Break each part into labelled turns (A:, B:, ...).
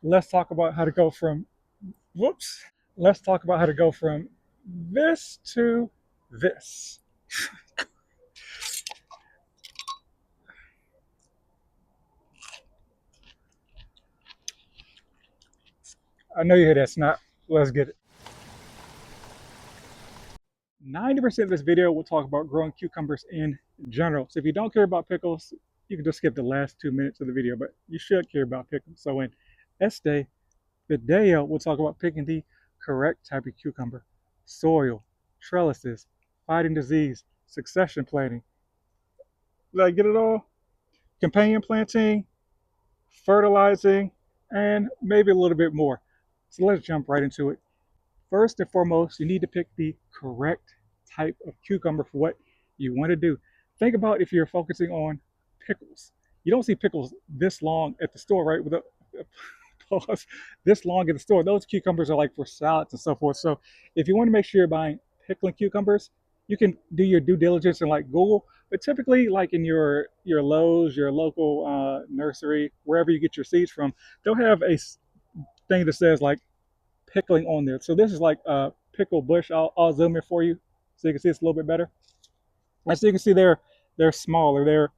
A: Let's talk about how to go from, whoops. Let's talk about how to go from this to this. I know you hear that snap. Let's get it. 90% of this video will talk about growing cucumbers in general. So if you don't care about pickles, you can just skip the last 2 minutes of the video, but you should care about pickles. So in este video, we'll talk about picking the correct type of cucumber, soil, trellises, fighting disease, succession planting. Did I get it all? Companion planting, fertilizing, and maybe a little bit more. So let's jump right into it. First and foremost, you need to pick the correct type of cucumber for what you want to do. Think about if you're focusing on pickles. You don't see pickles this long at the store, right? With a pause, this long at the store. Those cucumbers are like for salads and so forth. So if you want to make sure you're buying pickling cucumbers, you can do your due diligence and like Google. But typically, like in your Lowe's, your local nursery, wherever you get your seeds from, they'll have a thing that says like pickling on there. So this is like a pickle bush. I'll zoom in for you so you can see it's a little bit better. As you can see, they're smaller. They're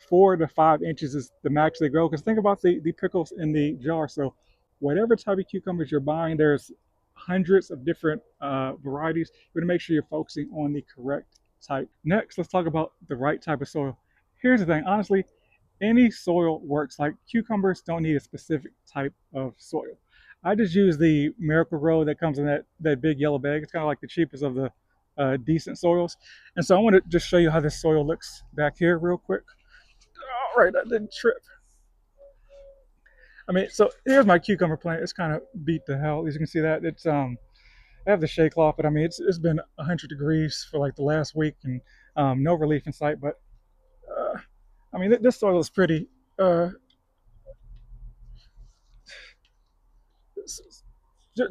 A: 4 to 5 inches is the max they grow. Because think about the pickles in the jar. So whatever type of cucumbers you're buying, there's hundreds of different varieties. You're gonna make sure you're focusing on the correct type. Next, let's talk about the right type of soil. Here's the thing, honestly, any soil works. Like cucumbers don't need a specific type of soil. I just use the Miracle Grow that comes in that big yellow bag. It's kind of like the cheapest of the decent soils. And so I want to just show you how this soil looks back here real quick. All right, that didn't trip. I mean, so here's my cucumber plant. It's kind of beat to hell. As you can see that it's I have the shade cloth, but I mean it's been 100 degrees for like the last week and no relief in sight. But uh, I mean this soil is pretty.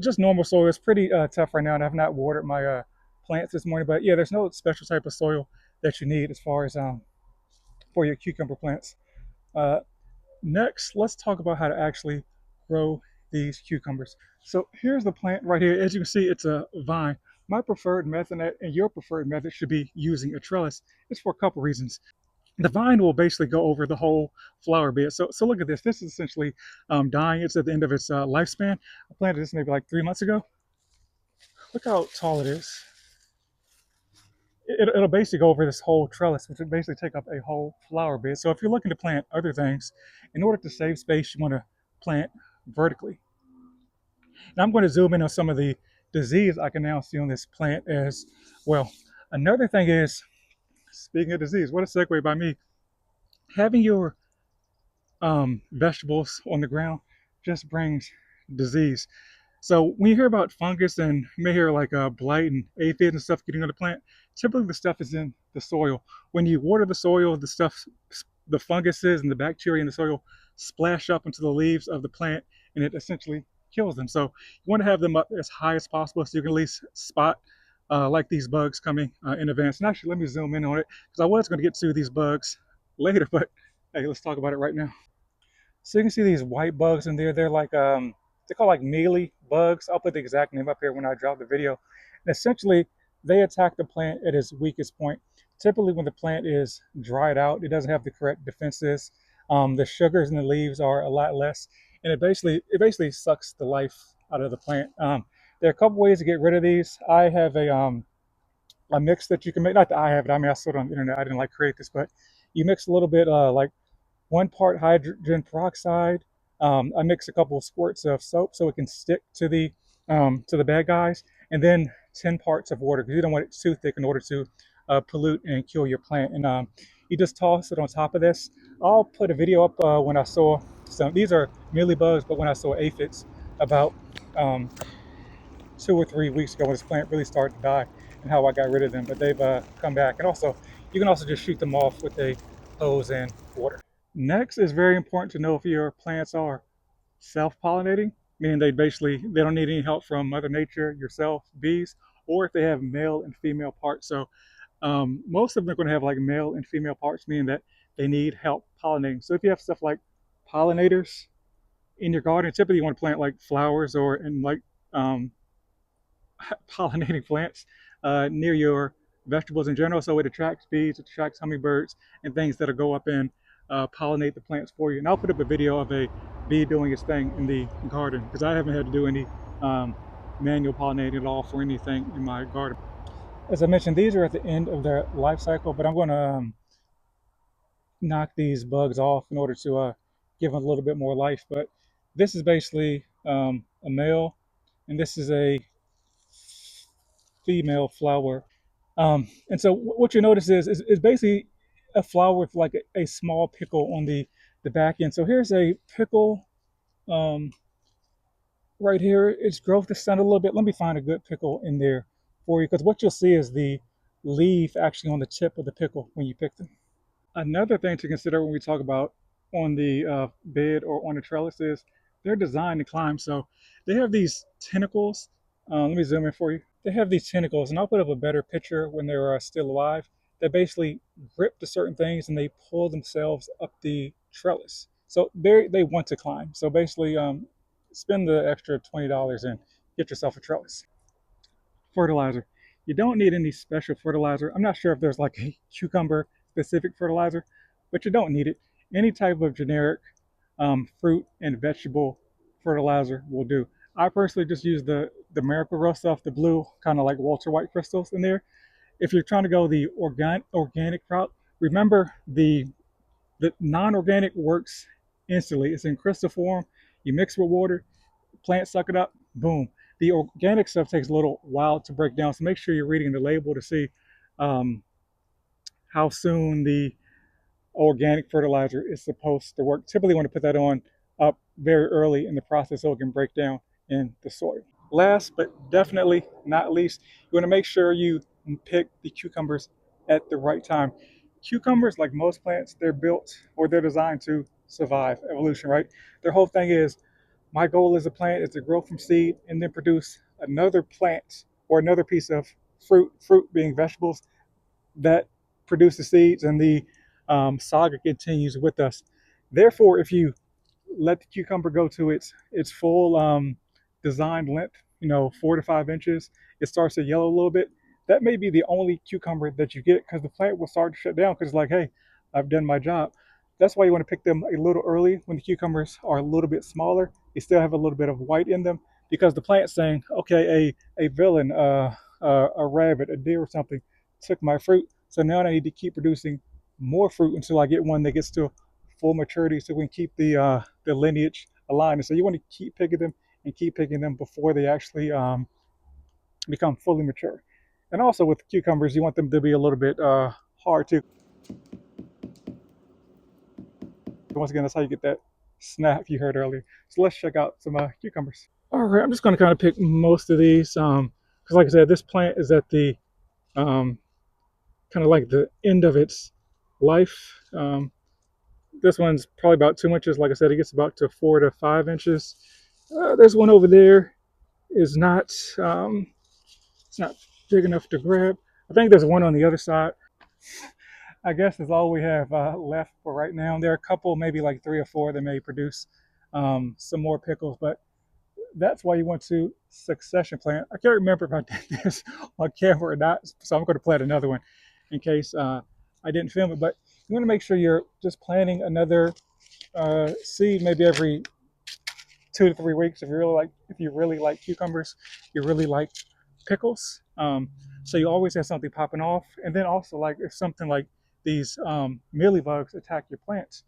A: Just normal soil. It's pretty tough right now, and I've not watered my plants this morning. But yeah, there's no special type of soil that you need as far as for your cucumber plants. Uh, Next, let's talk about how to actually grow these cucumbers. So here's the plant right here. As you can see, it's a vine. My preferred method and your preferred method should be using a trellis. It's for a couple reasons. The vine will basically go over the whole flower bed. So look at this. This is essentially dying. It's at the end of its lifespan. I planted this maybe like 3 months ago. Look how tall it is. It'll basically go over this whole trellis, which would basically take up a whole flower bed. So if you're looking to plant other things, in order to save space, you want to plant vertically. And I'm going to zoom in on some of the disease I can now see on this plant as well. Another thing is, speaking of disease, what a segue by me, having your vegetables on the ground just brings disease. So when you hear about fungus and you may hear like blight and aphids and stuff getting on the plant, typically the stuff is in the soil. When you water the soil, the stuff, the funguses and the bacteria in the soil splash up into the leaves of the plant and it essentially kills them. So you want to have them up as high as possible so you can at least spot like these bugs coming in advance. And actually, let me zoom in on it because I was going to get to these bugs later, but hey, let's talk about it right now. So you can see these white bugs in there. They're like they're called like mealy bugs. I'll put the exact name up here when I drop the video. And essentially, they attack the plant at its weakest point. Typically, when the plant is dried out, it doesn't have the correct defenses. The sugars in the leaves are a lot less, and it basically sucks the life out of the plant. There are a couple ways to get rid of these. I have a mix that you can make. Not that I have it. I mean, I saw it on the internet. I didn't like create this, but you mix a little bit like 1 part hydrogen peroxide. I mix a couple of squirts of soap so it can stick to the bad guys, and then 10 parts of water because you don't want it too thick in order to pollute and kill your plant. And you just toss it on top of this. I'll put a video up when I saw some. These are mealy bugs, but when I saw aphids about um, 2 or 3 weeks ago when this plant really started to die, and how I got rid of them. But they've come back, and also you can also just shoot them off with a hose and water. Next is very important to know if your plants are self-pollinating, meaning they don't need any help from Mother Nature, yourself, bees, or if they have male and female parts. So most of them are going to have like male and female parts, meaning that they need help pollinating. So if you have stuff like pollinators, in your garden, typically you want to plant like flowers or and like um, pollinating plants near your vegetables in general. So it attracts bees, it attracts hummingbirds, and things that'll go up and pollinate the plants for you. And I'll put up a video of a bee doing its thing in the garden because I haven't had to do any um, manual pollinating at all for anything in my garden. As I mentioned, these are at the end of their life cycle, but I'm going to knock these bugs off in order to give them a little bit more life. But this is basically a male, and this is a female flower. And so what you notice is basically a flower with like a small pickle on the back end. So here's a pickle um, right here. Its growth is done a little bit. Let me find a good pickle in there for you because what you'll see is the leaf actually on the tip of the pickle when you pick them. Another thing to consider when we talk about on the bed or on the trellis is they're designed to climb. So they have these tentacles. Let me zoom in for you. They have these tentacles, and I'll put up a better picture when they're still alive. They basically grip to certain things and they pull themselves up the trellis. So they want to climb. So basically, spend the extra $20 and get yourself a trellis. Fertilizer. You don't need any special fertilizer. I'm not sure if there's like a cucumber specific fertilizer, but you don't need it. Any type of generic fruit and vegetable fertilizer will do. I personally just use the Miracle Grow stuff, the blue, kind of like Walter White crystals in there. If you're trying to go the organic route, remember the non-organic works instantly. It's in crystal form. You mix with water, plants suck it up, boom. The organic stuff takes a little while to break down, so make sure you're reading the label to see um, how soon the organic fertilizer is supposed to work. Typically, want to put that on up very early in the process so it can break down in the soil. Last but definitely not least, you want to make sure you pick the cucumbers at the right time. Cucumbers, like most plants, they're built or they're designed to survive evolution, right? Their whole thing is my goal as a plant is to grow from seed and then produce another plant or another piece of fruit being vegetables that produces seeds, and the saga continues with us. Therefore, if you let the cucumber go to its full designed length, 4 to 5 inches, it starts to yellow a little bit. That may be the only cucumber that you get because the plant will start to shut down because it's like, hey, I've done my job. That's why you want to pick them a little early when the cucumbers are a little bit smaller. They still have a little bit of white in them because the plant's saying, okay, a villain, a rabbit, a deer or something took my fruit. So now I need to keep producing more fruit until I get one that gets to full maturity so we can keep the lineage aligned. And so you want to keep picking them and keep picking them before they actually become fully mature. And also with cucumbers, you want them to be a little bit hard too. Once again, that's how you get that snap you heard earlier. So let's check out some cucumbers. All right, I'm just going to kind of pick most of these because, like I said, this plant is at the um, kind of like the end of its life. This one's probably about 2 inches. Like I said, it gets about to 4 to 5 inches. There's one over there. Is not it's not big enough to grab. I think there's one on the other side. I guess that's all we have left for right now. There are a couple, maybe like 3 or 4 that may produce some more pickles, but that's why you want to succession plant. I can't remember if I did this on camera or not, so I'm going to plant another one in case I didn't film it. But you want to make sure you're just planting another seed maybe every 2 to 3 weeks if you really like cucumbers, you really like pickles. So you always have something popping off, and then also like if something like these mealy bugs attack your plants,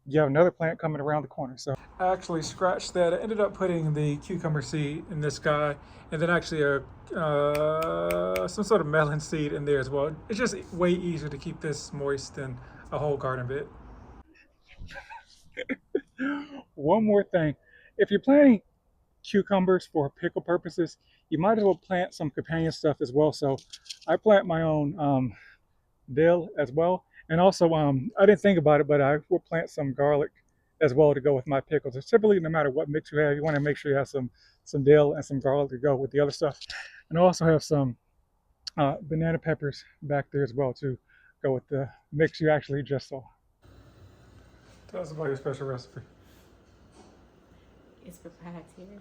A: you have another plant coming around the corner. So I actually scratched that. I ended up putting the cucumber seed in this guy, and then actually some sort of melon seed in there as well. It's just way easier to keep this moist than a whole garden bed. One more thing, if you're planting cucumbers for pickle purposes, you might as well plant some companion stuff as well. So I plant my own dill as well. And also, I didn't think about it, but I will plant some garlic as well to go with my pickles. It's typically, no matter what mix you have, you want to make sure you have some dill and some garlic to go with the other stuff. And I also have some banana peppers back there as well to go with the mix you actually just saw. Tell us about your special recipe.
B: It's proprietary.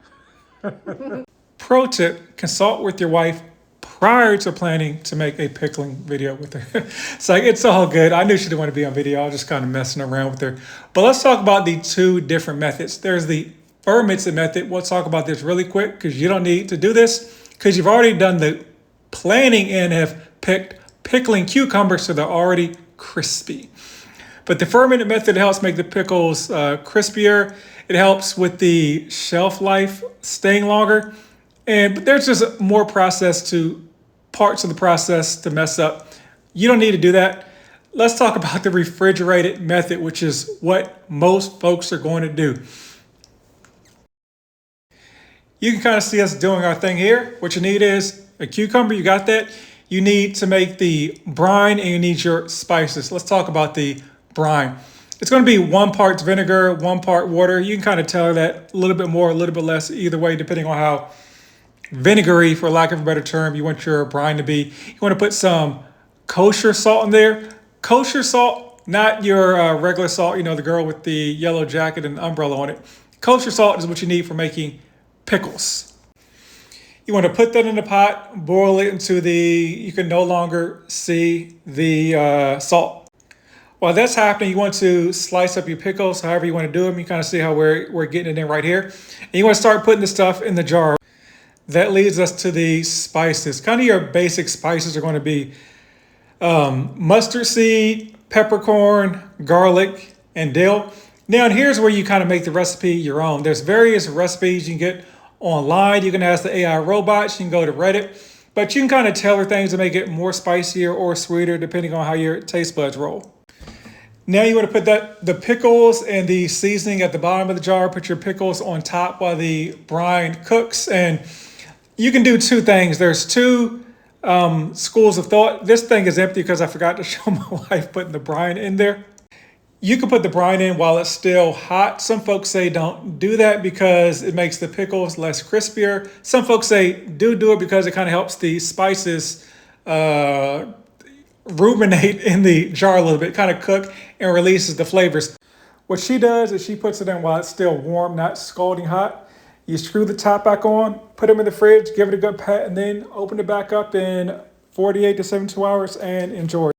A: Pro tip, consult with your wife prior to planning to make a pickling video with her. It's like, it's all good. I knew she didn't want to be on video. I was just kind of messing around with her. But let's talk about the two different methods. There's the fermented method. We'll talk about this really quick because you don't need to do this because you've already done the planning and have picked pickling cucumbers so they're already crispy. But the fermented method helps make the pickles crispier. It helps with the shelf life staying longer. But there's just more process to parts of the process to mess up. You don't need to do that. Let's talk about the refrigerated method, which is what most folks are going to do. You can kind of see us doing our thing here. What you need is a cucumber. You got that? You need to make the brine and you need your spices. Let's talk about the brine. It's going to be 1 part vinegar, 1 part water. You can kind of tell that a little bit more, a little bit less, either way, depending on how vinegary, for lack of a better term, you want your brine to be. You want to put some kosher salt in there. Kosher salt, not your regular salt, you know, the girl with the yellow jacket and umbrella on it. Kosher salt is what you need for making pickles. You want to put that in the pot, boil it until you can no longer see the salt. While that's happening, you want to slice up your pickles, however you want to do them. You kind of see how we're getting it in right here. And you want to start putting the stuff in the jar. That leads us to the spices. Kind of your basic spices are going to be mustard seed, peppercorn, garlic, and dill. Now, and here's where you kind of make the recipe your own. There's various recipes you can get online. You can ask the AI robots. You can go to Reddit. But you can kind of tailor things to make it more spicier or sweeter depending on how your taste buds roll. Now you want to put the pickles and the seasoning at the bottom of the jar. Put your pickles on top while the brine cooks. And you can do 2 things. There's 2 schools of thought. This thing is empty because I forgot to show my wife putting the brine in there. You can put the brine in while it's still hot. Some folks say don't do that because it makes the pickles less crispier. Some folks say do it because it kind of helps the spices ruminate in the jar a little bit, kind of cook and releases the flavors. What she does is she puts it in while it's still warm, not scalding hot. You screw the top back on, put them in the fridge, give it a good pat, and then open it back up in 48 to 72 hours and enjoy.